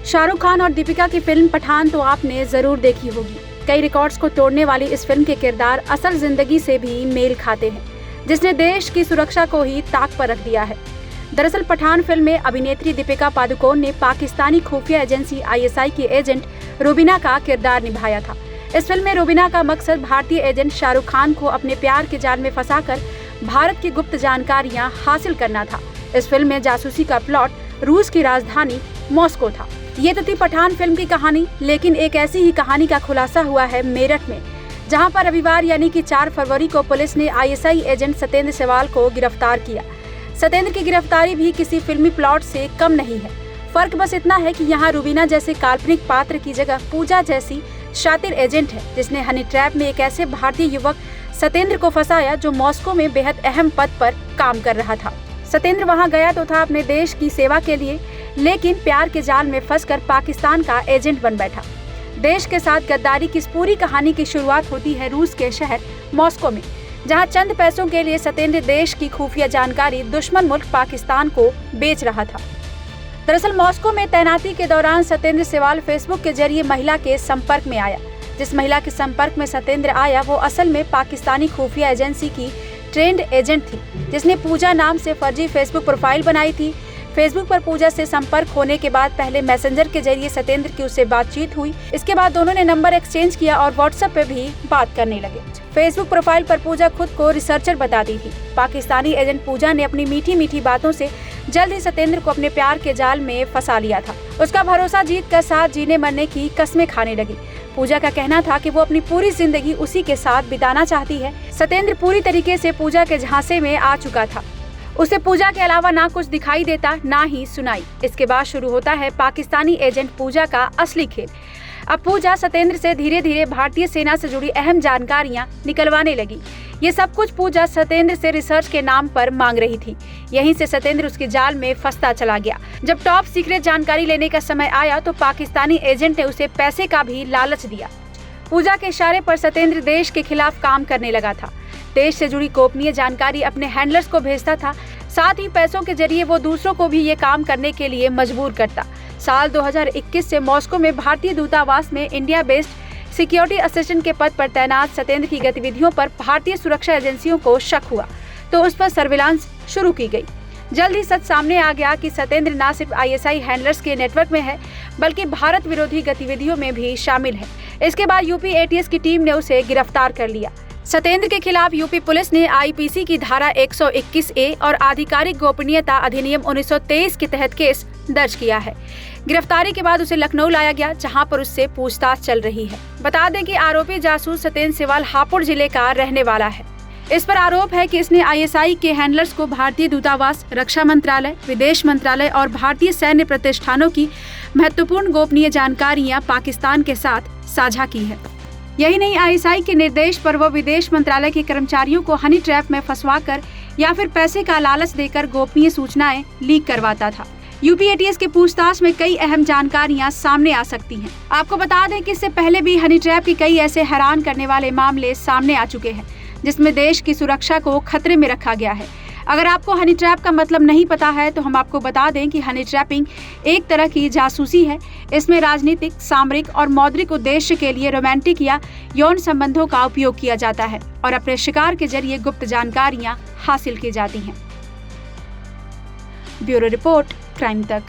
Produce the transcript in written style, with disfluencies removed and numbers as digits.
शाहरुख खान और दीपिका की फिल्म पठान तो आपने जरूर देखी होगी। कई रिकॉर्ड्स को तोड़ने वाली इस फिल्म के किरदार असल जिंदगी से भी मेल खाते हैं, जिसने देश की सुरक्षा को ही ताक पर रख दिया है। दरअसल पठान फिल्म में अभिनेत्री दीपिका पादुकोण ने पाकिस्तानी खुफिया एजेंसी ISI की एजेंट रुबीना का किरदार निभाया था। इस फिल्म में रुबीना का मकसद भारतीय एजेंट शाहरुख खान को अपने प्यार के जाल में फंसाकर भारत की गुप्त जानकारियां हासिल करना था। इस फिल्म में जासूसी का प्लॉट रूस की राजधानी मॉस्को था। ये तो थी पठान फिल्म की कहानी, लेकिन एक ऐसी ही कहानी का खुलासा हुआ है मेरठ में, जहां पर रविवार यानी कि 4 फरवरी को पुलिस ने ISI एजेंट सतेंद्र सेवाल को गिरफ्तार किया। सतेंद्र की गिरफ्तारी भी किसी फिल्मी प्लॉट से कम नहीं है। फर्क बस इतना है कि यहाँ रुबीना जैसे काल्पनिक पात्र की जगह पूजा जैसी शातिर एजेंट है, जिसने हनी ट्रैप में एक ऐसे भारतीय युवक सतेंद्र को फंसाया जो मॉस्को में बेहद अहम पद पर काम कर रहा था। सतेंद्र वहां गया तो था अपने देश की सेवा के लिए, लेकिन प्यार के जाल में फंसकर पाकिस्तान का एजेंट बन बैठा। देश के साथ गद्दारी की इस पूरी कहानी की शुरुआत होती है रूस के शहर मॉस्को में, जहां चंद पैसों के लिए सतेंद्र देश की खुफिया जानकारी दुश्मन मुल्क पाकिस्तान को बेच रहा था। दरअसल मॉस्को में तैनाती के दौरान सतेंद्र सेवाल फेसबुक के जरिए महिला के संपर्क में आया। जिस महिला के संपर्क में सतेंद्र आया वो असल में पाकिस्तानी खुफिया एजेंसी की ट्रेंड एजेंट थी, जिसने पूजा नाम से फर्जी फेसबुक प्रोफाइल बनाई थी। फेसबुक पर पूजा से संपर्क होने के बाद पहले मैसेंजर के जरिए सतेंद्र की उससे बातचीत हुई। इसके बाद दोनों ने नंबर एक्सचेंज किया और व्हाट्सएप पे भी बात करने लगे। फेसबुक प्रोफाइल पर पूजा खुद को रिसर्चर बताती थी। पाकिस्तानी एजेंट पूजा ने अपनी मीठी मीठी बातों से जल्द ही सतेंद्र को अपने प्यार के जाल में फंसा लिया था। उसका भरोसा जीत कर साथ जीने मरने की कस्में खाने लगी। पूजा का कहना था कि वो अपनी पूरी जिंदगी उसी के साथ बिताना चाहती है। सतेंद्र पूरी तरीके से पूजा के झांसे में आ चुका था। उसे पूजा के अलावा ना कुछ दिखाई देता, ना ही सुनाई। इसके बाद शुरू होता है पाकिस्तानी एजेंट पूजा का असली खेल। अब पूजा सतेंद्र से धीरे धीरे भारतीय सेना से जुड़ी अहम जानकारियां निकलवाने लगी। ये सब कुछ पूजा सतेंद्र से रिसर्च के नाम पर मांग रही थी। यहीं से सतेंद्र उसके जाल में फंसता चला गया। जब टॉप सीक्रेट जानकारी लेने का समय आया तो पाकिस्तानी एजेंट ने उसे पैसे का भी लालच दिया। पूजा के इशारे पर सतेंद्र देश के खिलाफ काम करने लगा था। देश से जुड़ी गोपनीय जानकारी अपने हैंडलर्स को भेजता था। साथ ही पैसों के जरिए वो दूसरों को भी ये काम करने के लिए मजबूर करता। साल 2021 से मॉस्को में भारतीय दूतावास में इंडिया बेस्ड सिक्योरिटी असिस्टेंट के पद पर तैनात सतेंद्र की गतिविधियों पर भारतीय सुरक्षा एजेंसियों को शक हुआ, तो उस पर सर्विलांस शुरू की गई। जल्द ही सच सामने आ गया कि सतेंद्र न सिर्फ ISI हैंडलर्स के नेटवर्क में है, बल्कि भारत विरोधी गतिविधियों में भी शामिल है। इसके बाद यूपी ATS की टीम ने उसे गिरफ्तार कर लिया। सतेंद्र के खिलाफ यूपी पुलिस ने IPC की धारा 121A और आधिकारिक गोपनीयता अधिनियम 1923 के तहत केस दर्ज किया है। गिरफ्तारी के बाद उसे लखनऊ लाया गया, जहां पर उससे पूछताछ चल रही है। बता दें कि आरोपी जासूस सतेंद्र सेवाल हापुड़ जिले का रहने वाला है। इस पर आरोप है कि इसने ISI के हैंडलर्स को भारतीय दूतावास, रक्षा मंत्रालय, विदेश मंत्रालय और भारतीय सैन्य प्रतिष्ठानों की महत्वपूर्ण गोपनीय जानकारियां पाकिस्तान के साथ साझा की है। यही नहीं, ISI के निर्देश पर वो विदेश मंत्रालय के कर्मचारियों को हनी ट्रैप में फंसवाकर या फिर पैसे का लालच देकर गोपनीय सूचनाएं लीक करवाता था। यूपी ATS के पूछताछ में कई अहम जानकारियां सामने आ सकती हैं। आपको बता दें कि इससे पहले भी हनी ट्रैप के कई ऐसे हैरान करने वाले मामले सामने आ चुके हैं, जिसमें देश की सुरक्षा को खतरे में रखा गया है। अगर आपको हनी ट्रैप का मतलब नहीं पता है तो हम आपको बता दें कि हनी ट्रैपिंग एक तरह की जासूसी है। इसमें राजनीतिक, सामरिक और मौद्रिक उद्देश्य के लिए रोमांटिक या यौन संबंधों का उपयोग किया जाता है और अपने शिकार के जरिए गुप्त जानकारियां हासिल की जाती हैं। ब्यूरो रिपोर्ट, क्राइम तक।